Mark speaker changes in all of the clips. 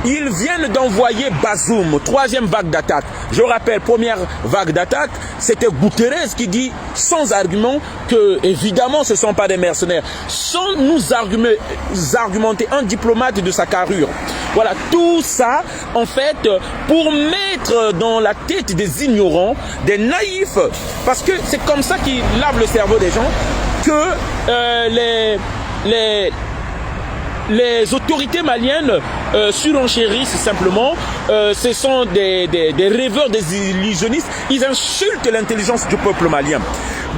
Speaker 1: Ils viennent d'envoyer Bazoum, troisième vague d'attaque. Je rappelle, première vague d'attaque, c'était Guterres qui dit sans argument que, évidemment, ce ne sont pas des mercenaires. Sans nous argumenter, un diplomate de sa carrure. Voilà, tout ça, en fait, pour mettre dans la tête des ignorants, des naïfs, parce que c'est comme ça qu'ils lavent le cerveau des gens, que les autorités maliennes surenchérissent simplement. Ce sont des rêveurs, des illusionnistes. Ils insultent l'intelligence du peuple malien.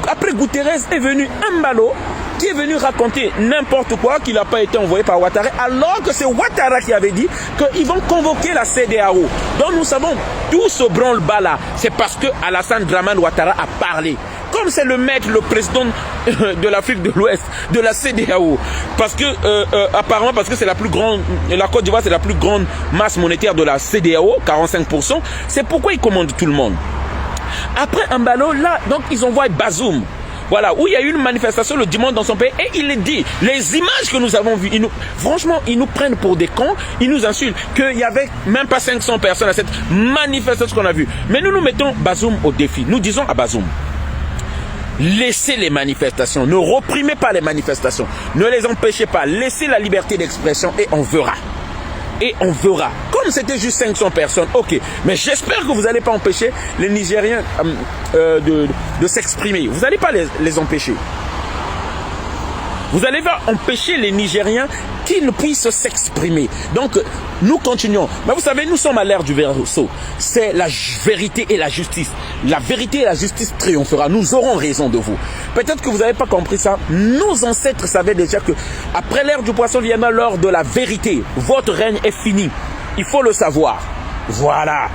Speaker 1: Après, Guterres est venu Mbalo, qui est venu raconter n'importe quoi, qu'il n'a pas été envoyé par Ouattara, alors que c'est Ouattara qui avait dit qu'ils vont convoquer la CEDEAO. Donc nous savons, tout ce branle-bas là, c'est parce que Alassane Dramane Ouattara a parlé. Comme c'est le maître, le président de l'Afrique de l'Ouest, de la CEDEAO, parce que apparemment parce que c'est la plus grande, la Côte d'Ivoire c'est la plus grande masse monétaire de la CEDEAO, 45%, c'est pourquoi il commande tout le monde. Après Mbalo, là, donc ils envoient Bazoum. Voilà, où il y a eu une manifestation le dimanche dans son pays, et il est dit, les images que nous avons vues, franchement, ils nous prennent pour des cons, ils nous insultent, qu'il n'y avait même pas 500 personnes à cette manifestation qu'on a vue. Mais nous mettons Bazoum au défi. Nous disons à Bazoum, laissez les manifestations, ne reprimez pas les manifestations, ne les empêchez pas, laissez la liberté d'expression et on verra. Et on verra. Comme c'était juste 500 personnes, ok. Mais j'espère que vous n'allez pas empêcher les Nigériens de s'exprimer. Vous n'allez pas les empêcher. Vous allez empêcher les Nigériens qu'ils puissent s'exprimer. Donc, nous continuons. Mais vous savez, nous sommes à l'ère du verseau. C'est la vérité et la justice. La vérité et la justice triomphera. Nous aurons raison de vous. Peut-être que vous n'avez pas compris ça. Nos ancêtres savaient déjà que après l'ère du poisson viendra l'heure de la vérité. Votre règne est fini. Il faut le savoir. Voilà.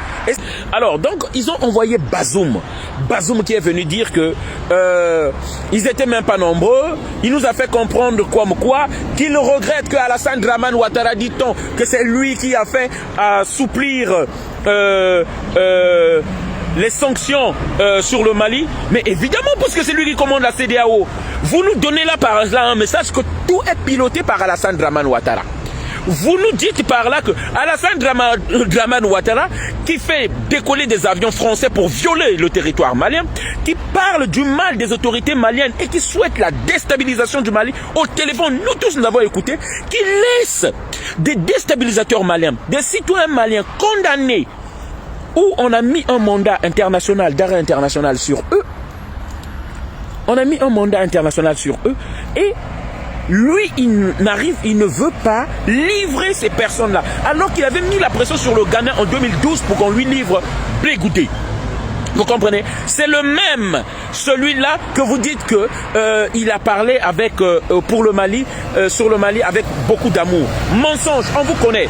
Speaker 1: Alors, donc, ils ont envoyé Bazoum. Bazoum qui est venu dire que ils étaient même pas nombreux. Il nous a fait comprendre comme quoi qu'il regrette que Alassane Dramane Ouattara, dit-on, que c'est lui qui a fait assouplir les sanctions sur le Mali. Mais évidemment, parce que c'est lui qui commande la CEDEAO. Vous nous donnez là par là un message que tout est piloté par Alassane Dramane Ouattara. Vous nous dites par là que Alassane Dramane Ouattara, qui fait décoller des avions français pour violer le territoire malien, qui parle du mal des autorités maliennes et qui souhaite la déstabilisation du Mali, au téléphone, nous tous nous avons écouté, qui laisse des déstabilisateurs maliens, des citoyens maliens condamnés, où on a mis un mandat international, d'arrêt international sur eux. On a mis un mandat international sur eux et lui, il ne veut pas livrer ces personnes-là. Alors qu'il avait mis la pression sur le Ghana en 2012 pour qu'on lui livre Blé Goudé. Vous comprenez? C'est le même, celui-là que vous dites que il a parlé avec pour le Mali, sur le Mali avec beaucoup d'amour. Mensonge, on vous connaît.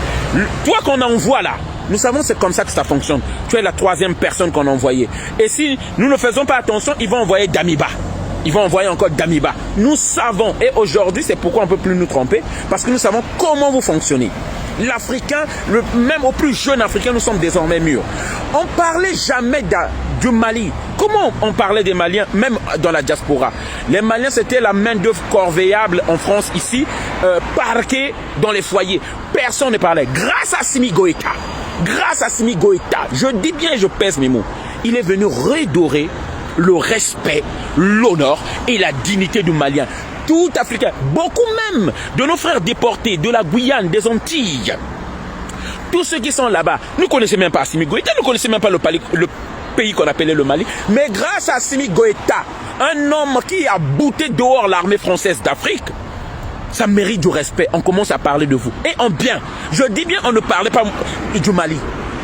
Speaker 1: Toi qu'on envoie là, nous savons c'est comme ça que ça fonctionne. Tu es la troisième personne qu'on a envoyée. Et si nous ne faisons pas attention, ils vont envoyer Damiba. Ils vont envoyer encore Damiba. Nous savons, et aujourd'hui, c'est pourquoi on ne peut plus nous tromper, parce que nous savons comment vous fonctionnez. L'Africain, même au plus jeune Africain, nous sommes désormais mûrs. On ne parlait jamais du Mali. Comment on parlait des Maliens, même dans la diaspora? Les Maliens, c'était la main-d'œuvre corvéable en France, ici, parquée dans les foyers. Personne ne parlait. Grâce à Assimi Goïta, je dis bien, je pèse mes mots, il est venu redorer le respect, l'honneur et la dignité du Malien. Tout Africain, beaucoup même de nos frères déportés de la Guyane, des Antilles, tous ceux qui sont là-bas, ne connaissaient même pas Assimi Goïta, ne connaissaient même pas le pays qu'on appelait le Mali. Mais grâce à Assimi Goïta, un homme qui a bouté dehors l'armée française d'Afrique, ça mérite du respect. On commence à parler de vous. Et en bien, je dis bien, on ne parlait pas du Mali.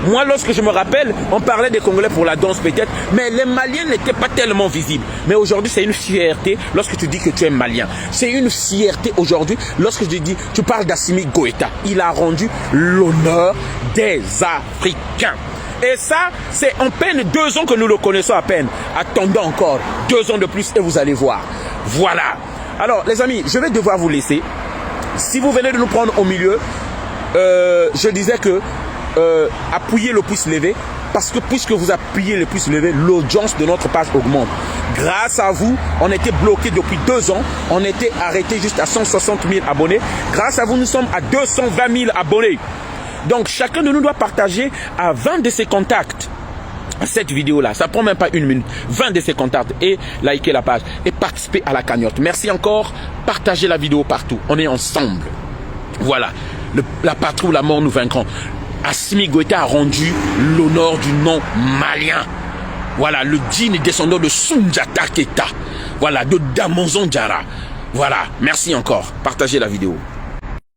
Speaker 1: Moi, lorsque je me rappelle, on parlait des Congolais pour la danse peut-être, mais les Maliens n'étaient pas tellement visibles. Mais aujourd'hui, c'est une fierté lorsque tu dis que tu es Malien. C'est une fierté aujourd'hui lorsque je dis, tu parles d'Assimi Goïta. Il a rendu l'honneur des Africains. Et ça, c'est en peine 2 ans que nous le connaissons à peine. Attendons encore 2 ans de plus et vous allez voir. Voilà. Alors, les amis, je vais devoir vous laisser. Si vous venez de nous prendre au milieu, je disais que appuyez le pouce levé, parce que puisque vous appuyez le pouce levé, l'audience de notre page augmente. Grâce à vous, on était bloqué depuis 2 ans, on était arrêté juste à 160 000 abonnés. Grâce à vous, nous sommes à 220 000 abonnés. Donc chacun de nous doit partager à 20 de ses contacts cette vidéo-là. Ça prend même pas 1 minute. 20 de ses contacts et liker la page et participer à la cagnotte. Merci encore. Partagez la vidéo partout. On est ensemble. Voilà. La patrie ou la mort nous vaincrons. Assimi Goïta a rendu l'honneur du nom malien. Voilà, le digne descendant de Soundiata Keita. Voilà, de Damonzon Diarra. Voilà, merci encore. Partagez la vidéo.